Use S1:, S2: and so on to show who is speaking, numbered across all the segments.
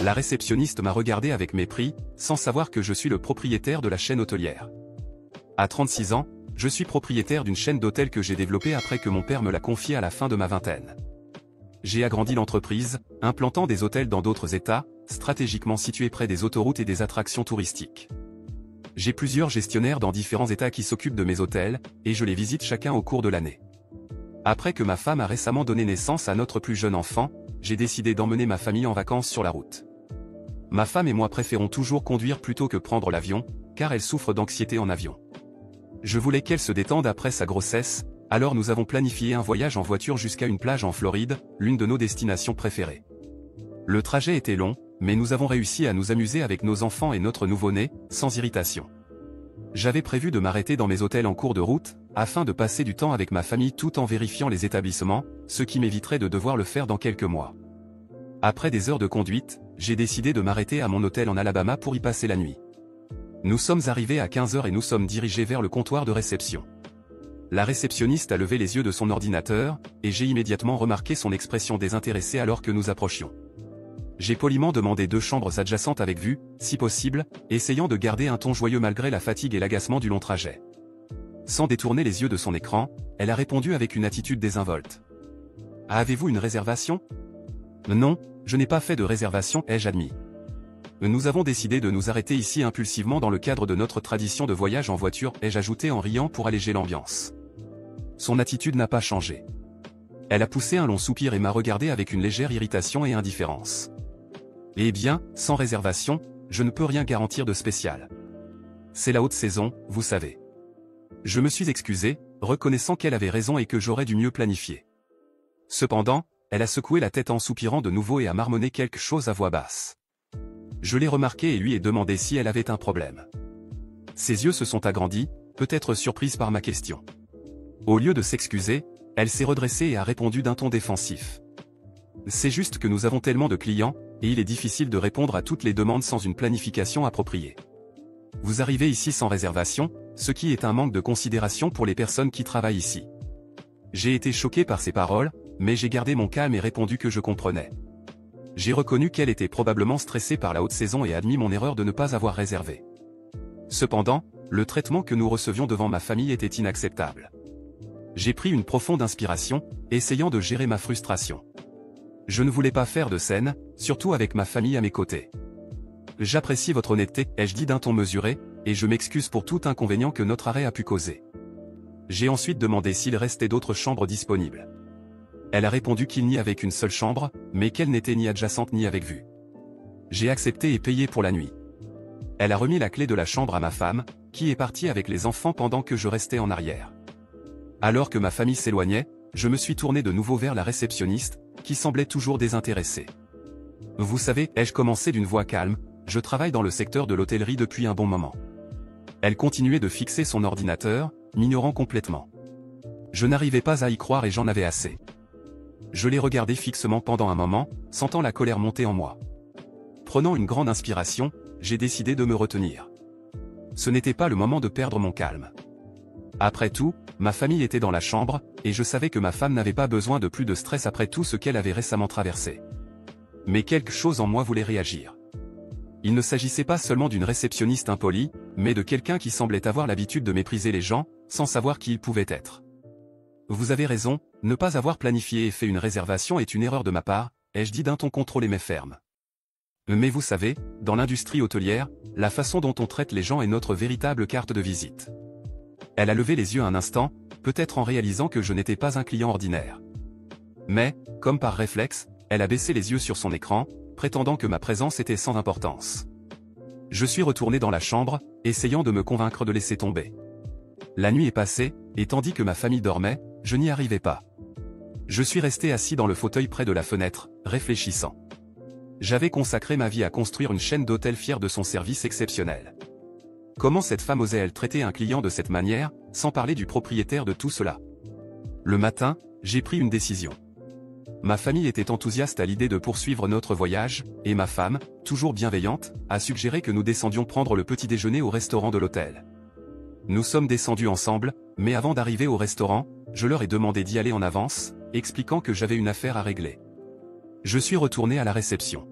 S1: La réceptionniste m'a regardé avec mépris, sans savoir que je suis le propriétaire de la chaîne hôtelière. À 36 ans, je suis propriétaire d'une chaîne d'hôtels que j'ai développée après que mon père me l'a confiée à la fin de ma vingtaine. J'ai agrandi l'entreprise, implantant des hôtels dans d'autres États, stratégiquement situés près des autoroutes et des attractions touristiques. J'ai plusieurs gestionnaires dans différents États qui s'occupent de mes hôtels, et je les visite chacun au cours de l'année. Après que ma femme a récemment donné naissance à notre plus jeune enfant, j'ai décidé d'emmener ma famille en vacances sur la route. Ma femme et moi préférons toujours conduire plutôt que prendre l'avion, car elle souffre d'anxiété en avion. Je voulais qu'elle se détende après sa grossesse, alors nous avons planifié un voyage en voiture jusqu'à une plage en Floride, l'une de nos destinations préférées. Le trajet était long, mais nous avons réussi à nous amuser avec nos enfants et notre nouveau-né, sans irritation. J'avais prévu de m'arrêter dans mes hôtels en cours de route, afin de passer du temps avec ma famille tout en vérifiant les établissements, ce qui m'éviterait de devoir le faire dans quelques mois. Après des heures de conduite, j'ai décidé de m'arrêter à mon hôtel en Alabama pour y passer la nuit. Nous sommes arrivés à 15 h et nous sommes dirigés vers le comptoir de réception. La réceptionniste a levé les yeux de son ordinateur, et j'ai immédiatement remarqué son expression désintéressée alors que nous approchions. J'ai poliment demandé 2 chambres adjacentes avec vue, si possible, essayant de garder un ton joyeux malgré la fatigue et l'agacement du long trajet. Sans détourner les yeux de son écran, elle a répondu avec une attitude désinvolte. « Avez-vous une réservation ?»« Non, je n'ai pas fait de réservation, ai-je admis. Nous avons décidé de nous arrêter ici impulsivement dans le cadre de notre tradition de voyage en voiture, ai-je ajouté en riant pour alléger l'ambiance. Son attitude n'a pas changé. Elle a poussé un long soupir et m'a regardé avec une légère irritation et indifférence. Eh bien, sans réservation, je ne peux rien garantir de spécial. C'est la haute saison, vous savez. Je me suis excusé, reconnaissant qu'elle avait raison et que j'aurais dû mieux planifier. Cependant, elle a secoué la tête en soupirant de nouveau et a marmonné quelque chose à voix basse. Je l'ai remarqué et lui ai demandé si elle avait un problème. Ses yeux se sont agrandis, peut-être surprise par ma question. Au lieu de s'excuser, elle s'est redressée et a répondu d'un ton défensif. C'est juste que nous avons tellement de clients, et il est difficile de répondre à toutes les demandes sans une planification appropriée. Vous arrivez ici sans réservation, ce qui est un manque de considération pour les personnes qui travaillent ici. J'ai été choqué par ces paroles, mais j'ai gardé mon calme et répondu que je comprenais. J'ai reconnu qu'elle était probablement stressée par la haute saison et admis mon erreur de ne pas avoir réservé. Cependant, le traitement que nous recevions devant ma famille était inacceptable. J'ai pris une profonde inspiration, essayant de gérer ma frustration. Je ne voulais pas faire de scène, surtout avec ma famille à mes côtés. J'apprécie votre honnêteté, ai-je dit d'un ton mesuré, et je m'excuse pour tout inconvénient que notre arrêt a pu causer. J'ai ensuite demandé s'il restait d'autres chambres disponibles. Elle a répondu qu'il n'y avait qu'une seule chambre, mais qu'elle n'était ni adjacente ni avec vue. J'ai accepté et payé pour la nuit. Elle a remis la clé de la chambre à ma femme, qui est partie avec les enfants pendant que je restais en arrière. Alors que ma famille s'éloignait, je me suis tourné de nouveau vers la réceptionniste, qui semblait toujours désintéressée. Vous savez, ai-je commencé d'une voix calme, je travaille dans le secteur de l'hôtellerie depuis un bon moment. Elle continuait de fixer son ordinateur, m'ignorant complètement. Je n'arrivais pas à y croire et j'en avais assez. Je l'ai regardée fixement pendant un moment, sentant la colère monter en moi. Prenant une grande inspiration, j'ai décidé de me retenir. Ce n'était pas le moment de perdre mon calme. Après tout, ma famille était dans la chambre, et je savais que ma femme n'avait pas besoin de plus de stress après tout ce qu'elle avait récemment traversé. Mais quelque chose en moi voulait réagir. Il ne s'agissait pas seulement d'une réceptionniste impolie, mais de quelqu'un qui semblait avoir l'habitude de mépriser les gens, sans savoir qui ils pouvaient être. Vous avez raison, ne pas avoir planifié et fait une réservation est une erreur de ma part, ai-je dit d'un ton contrôlé mais ferme. Mais vous savez, dans l'industrie hôtelière, la façon dont on traite les gens est notre véritable carte de visite. Elle a levé les yeux un instant, peut-être en réalisant que je n'étais pas un client ordinaire. Mais, comme par réflexe, elle a baissé les yeux sur son écran, prétendant que ma présence était sans importance. Je suis retourné dans la chambre, essayant de me convaincre de laisser tomber. La nuit est passée, et tandis que ma famille dormait, je n'y arrivais pas. Je suis resté assis dans le fauteuil près de la fenêtre, réfléchissant. J'avais consacré ma vie à construire une chaîne d'hôtels fière de son service exceptionnel. Comment cette femme osait-elle traiter un client de cette manière, sans parler du propriétaire de tout cela? Le matin, j'ai pris une décision. Ma famille était enthousiaste à l'idée de poursuivre notre voyage, et ma femme, toujours bienveillante, a suggéré que nous descendions prendre le petit déjeuner au restaurant de l'hôtel. Nous sommes descendus ensemble, mais avant d'arriver au restaurant, je leur ai demandé d'y aller en avance, expliquant que j'avais une affaire à régler. Je suis retourné à la réception.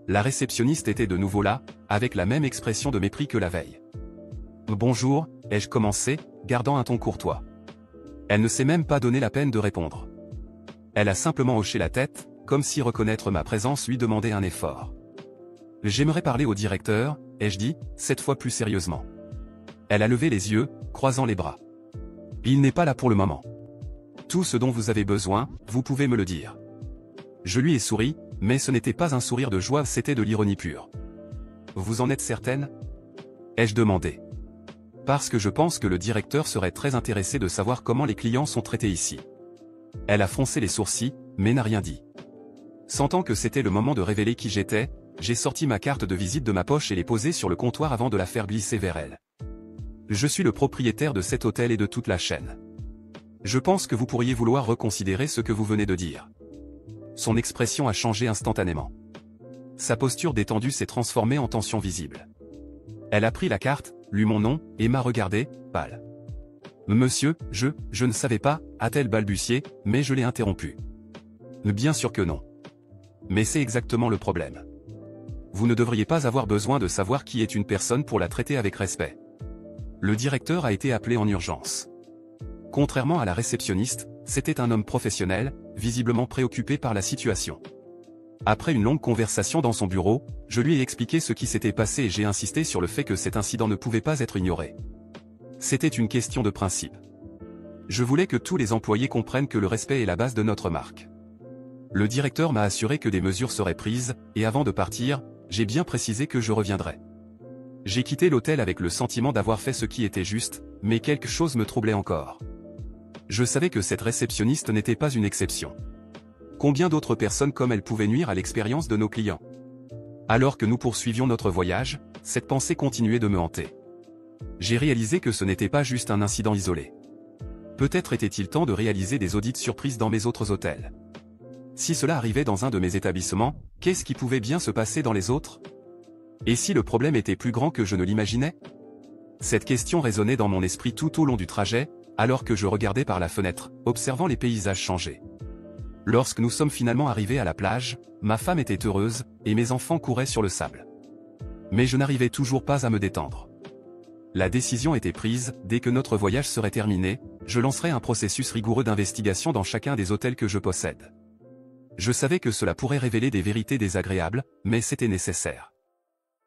S1: La réceptionniste était de nouveau là, avec la même expression de mépris que la veille. « Bonjour », ai-je commencé, gardant un ton courtois. Elle ne s'est même pas donné la peine de répondre. Elle a simplement hoché la tête, comme si reconnaître ma présence lui demandait un effort. « J'aimerais parler au directeur », ai-je dit, cette fois plus sérieusement. Elle a levé les yeux, croisant les bras. « Il n'est pas là pour le moment. Tout ce dont vous avez besoin, vous pouvez me le dire. » Je lui ai souri, mais ce n'était pas un sourire de joie, c'était de l'ironie pure. « Vous en êtes certaine ?» ai-je demandé. Parce que je pense que le directeur serait très intéressé de savoir comment les clients sont traités ici. Elle a froncé les sourcils, mais n'a rien dit. Sentant que c'était le moment de révéler qui j'étais, j'ai sorti ma carte de visite de ma poche et l'ai posée sur le comptoir avant de la faire glisser vers elle. Je suis le propriétaire de cet hôtel et de toute la chaîne. Je pense que vous pourriez vouloir reconsidérer ce que vous venez de dire. Son expression a changé instantanément. Sa posture détendue s'est transformée en tension visible. Elle a pris la carte, lu mon nom, et m'a regardé, pâle. « Monsieur, je ne savais pas », a-t-elle balbutié, mais je l'ai interrompue. « Bien sûr que non. Mais c'est exactement le problème. Vous ne devriez pas avoir besoin de savoir qui est une personne pour la traiter avec respect. » Le directeur a été appelé en urgence. Contrairement à la réceptionniste, c'était un homme professionnel, visiblement préoccupé par la situation. Après une longue conversation dans son bureau, je lui ai expliqué ce qui s'était passé et j'ai insisté sur le fait que cet incident ne pouvait pas être ignoré. C'était une question de principe. Je voulais que tous les employés comprennent que le respect est la base de notre marque. Le directeur m'a assuré que des mesures seraient prises, et avant de partir, j'ai bien précisé que je reviendrais. J'ai quitté l'hôtel avec le sentiment d'avoir fait ce qui était juste, mais quelque chose me troublait encore. Je savais que cette réceptionniste n'était pas une exception. Combien d'autres personnes comme elle pouvaient nuire à l'expérience de nos clients? Alors que nous poursuivions notre voyage, cette pensée continuait de me hanter. J'ai réalisé que ce n'était pas juste un incident isolé. Peut-être était-il temps de réaliser des audits surprises dans mes autres hôtels. Si cela arrivait dans un de mes établissements, qu'est-ce qui pouvait bien se passer dans les autres? Et si le problème était plus grand que je ne l'imaginais? Cette question résonnait dans mon esprit tout au long du trajet, alors que je regardais par la fenêtre, observant les paysages changer. Lorsque nous sommes finalement arrivés à la plage, ma femme était heureuse, et mes enfants couraient sur le sable. Mais je n'arrivais toujours pas à me détendre. La décision était prise, dès que notre voyage serait terminé, je lancerais un processus rigoureux d'investigation dans chacun des hôtels que je possède. Je savais que cela pourrait révéler des vérités désagréables, mais c'était nécessaire.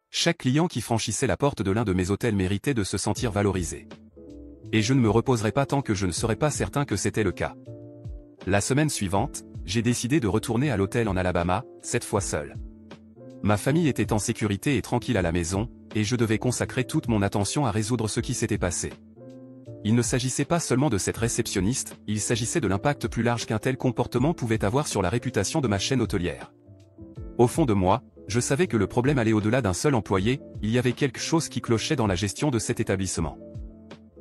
S1: Chaque client qui franchissait la porte de l'un de mes hôtels méritait de se sentir valorisé. Et je ne me reposerai pas tant que je ne serais pas certain que c'était le cas. La semaine suivante, j'ai décidé de retourner à l'hôtel en Alabama, cette fois seul. Ma famille était en sécurité et tranquille à la maison, et je devais consacrer toute mon attention à résoudre ce qui s'était passé. Il ne s'agissait pas seulement de cette réceptionniste, il s'agissait de l'impact plus large qu'un tel comportement pouvait avoir sur la réputation de ma chaîne hôtelière. Au fond de moi, je savais que le problème allait au-delà d'un seul employé, il y avait quelque chose qui clochait dans la gestion de cet établissement.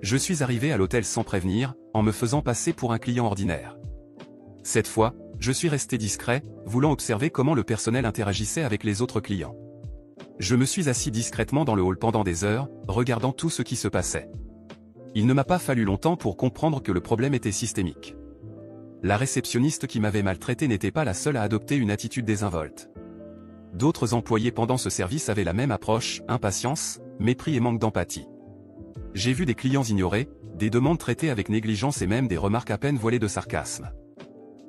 S1: Je suis arrivé à l'hôtel sans prévenir, en me faisant passer pour un client ordinaire. Cette fois, je suis resté discret, voulant observer comment le personnel interagissait avec les autres clients. Je me suis assis discrètement dans le hall pendant des heures, regardant tout ce qui se passait. Il ne m'a pas fallu longtemps pour comprendre que le problème était systémique. La réceptionniste qui m'avait maltraité n'était pas la seule à adopter une attitude désinvolte. D'autres employés pendant ce service avaient la même approche, impatience, mépris et manque d'empathie. J'ai vu des clients ignorés, des demandes traitées avec négligence et même des remarques à peine voilées de sarcasme.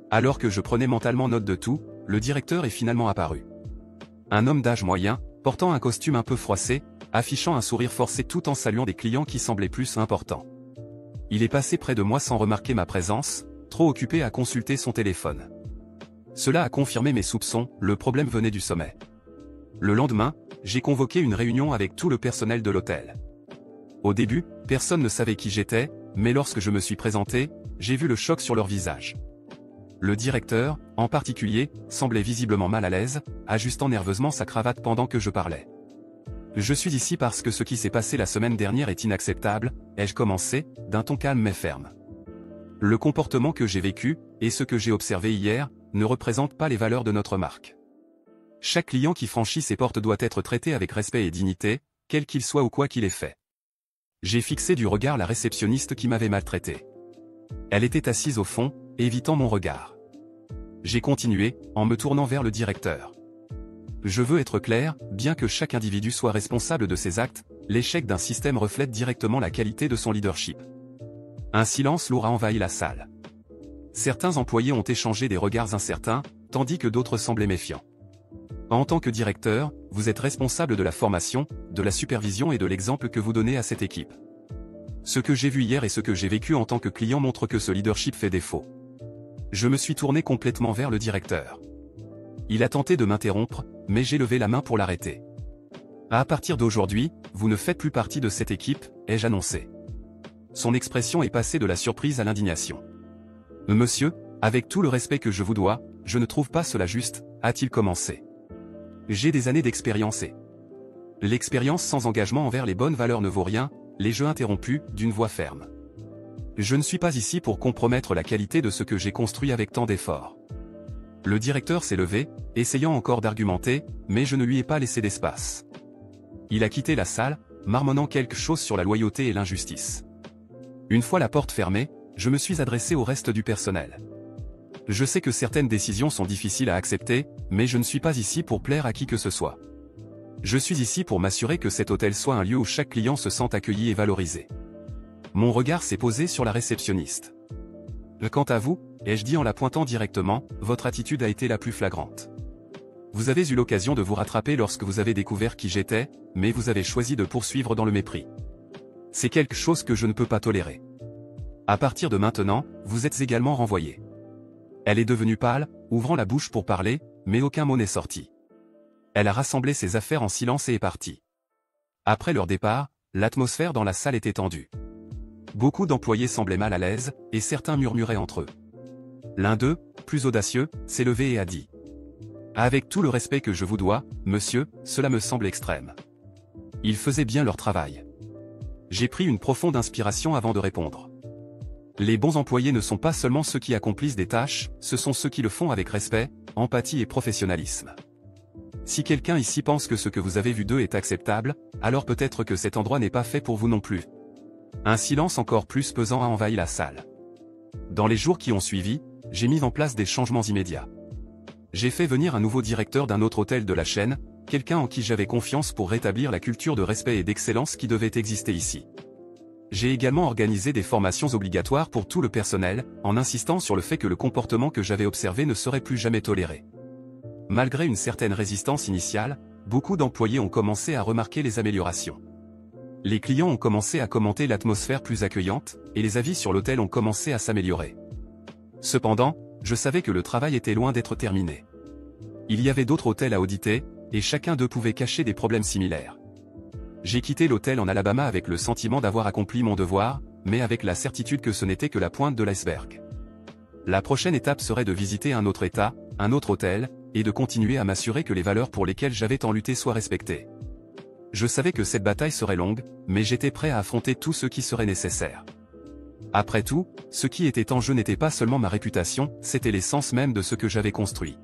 S1: Alors que je prenais mentalement note de tout, le directeur est finalement apparu. Un homme d'âge moyen, portant un costume un peu froissé, affichant un sourire forcé tout en saluant des clients qui semblaient plus importants. Il est passé près de moi sans remarquer ma présence, trop occupé à consulter son téléphone. Cela a confirmé mes soupçons, le problème venait du sommet. Le lendemain, j'ai convoqué une réunion avec tout le personnel de l'hôtel. Au début, personne ne savait qui j'étais, mais lorsque je me suis présenté, j'ai vu le choc sur leur visage. Le directeur, en particulier, semblait visiblement mal à l'aise, ajustant nerveusement sa cravate pendant que je parlais. « Je suis ici parce que ce qui s'est passé la semaine dernière est inacceptable », ai-je commencé, d'un ton calme mais ferme. Le comportement que j'ai vécu, et ce que j'ai observé hier, ne représentent pas les valeurs de notre marque. Chaque client qui franchit ces portes doit être traité avec respect et dignité, quel qu'il soit ou quoi qu'il ait fait. J'ai fixé du regard la réceptionniste qui m'avait maltraité. Elle était assise au fond, évitant mon regard. J'ai continué, en me tournant vers le directeur. Je veux être clair, bien que chaque individu soit responsable de ses actes, l'échec d'un système reflète directement la qualité de son leadership. Un silence lourd a envahi la salle. Certains employés ont échangé des regards incertains, tandis que d'autres semblaient méfiants. En tant que directeur, vous êtes responsable de la formation, de la supervision et de l'exemple que vous donnez à cette équipe. Ce que j'ai vu hier et ce que j'ai vécu en tant que client montre que ce leadership fait défaut. Je me suis tourné complètement vers le directeur. Il a tenté de m'interrompre, mais j'ai levé la main pour l'arrêter. À partir d'aujourd'hui, vous ne faites plus partie de cette équipe, ai-je annoncé. Son expression est passée de la surprise à l'indignation. Monsieur, avec tout le respect que je vous dois, je ne trouve pas cela juste, a-t-il commencé. J'ai des années d'expérience et l'expérience sans engagement envers les bonnes valeurs ne vaut rien, les jeux interrompus, d'une voix ferme. Je ne suis pas ici pour compromettre la qualité de ce que j'ai construit avec tant d'efforts. Le directeur s'est levé, essayant encore d'argumenter, mais je ne lui ai pas laissé d'espace. Il a quitté la salle, marmonnant quelque chose sur la loyauté et l'injustice. Une fois la porte fermée, je me suis adressé au reste du personnel. Je sais que certaines décisions sont difficiles à accepter, mais je ne suis pas ici pour plaire à qui que ce soit. Je suis ici pour m'assurer que cet hôtel soit un lieu où chaque client se sente accueilli et valorisé. Mon regard s'est posé sur la réceptionniste. Quant à vous, ai-je dit en la pointant directement, votre attitude a été la plus flagrante. Vous avez eu l'occasion de vous rattraper lorsque vous avez découvert qui j'étais, mais vous avez choisi de poursuivre dans le mépris. C'est quelque chose que je ne peux pas tolérer. À partir de maintenant, vous êtes également renvoyé. Elle est devenue pâle, ouvrant la bouche pour parler, mais aucun mot n'est sorti. Elle a rassemblé ses affaires en silence et est partie. Après leur départ, l'atmosphère dans la salle était tendue. Beaucoup d'employés semblaient mal à l'aise, et certains murmuraient entre eux. L'un d'eux, plus audacieux, s'est levé et a dit « Avec tout le respect que je vous dois, monsieur, cela me semble extrême. » Ils faisaient bien leur travail. J'ai pris une profonde inspiration avant de répondre. Les bons employés ne sont pas seulement ceux qui accomplissent des tâches, ce sont ceux qui le font avec respect, empathie et professionnalisme. Si quelqu'un ici pense que ce que vous avez vu d'eux est acceptable, alors peut-être que cet endroit n'est pas fait pour vous non plus. Un silence encore plus pesant a envahi la salle. Dans les jours qui ont suivi, j'ai mis en place des changements immédiats. J'ai fait venir un nouveau directeur d'un autre hôtel de la chaîne, quelqu'un en qui j'avais confiance pour rétablir la culture de respect et d'excellence qui devait exister ici. J'ai également organisé des formations obligatoires pour tout le personnel, en insistant sur le fait que le comportement que j'avais observé ne serait plus jamais toléré. Malgré une certaine résistance initiale, beaucoup d'employés ont commencé à remarquer les améliorations. Les clients ont commencé à commenter l'atmosphère plus accueillante, et les avis sur l'hôtel ont commencé à s'améliorer. Cependant, je savais que le travail était loin d'être terminé. Il y avait d'autres hôtels à auditer, et chacun d'eux pouvait cacher des problèmes similaires. J'ai quitté l'hôtel en Alabama avec le sentiment d'avoir accompli mon devoir, mais avec la certitude que ce n'était que la pointe de l'iceberg. La prochaine étape serait de visiter un autre État, un autre hôtel, et de continuer à m'assurer que les valeurs pour lesquelles j'avais tant lutté soient respectées. Je savais que cette bataille serait longue, mais j'étais prêt à affronter tout ce qui serait nécessaire. Après tout, ce qui était en jeu n'était pas seulement ma réputation, c'était l'essence même de ce que j'avais construit.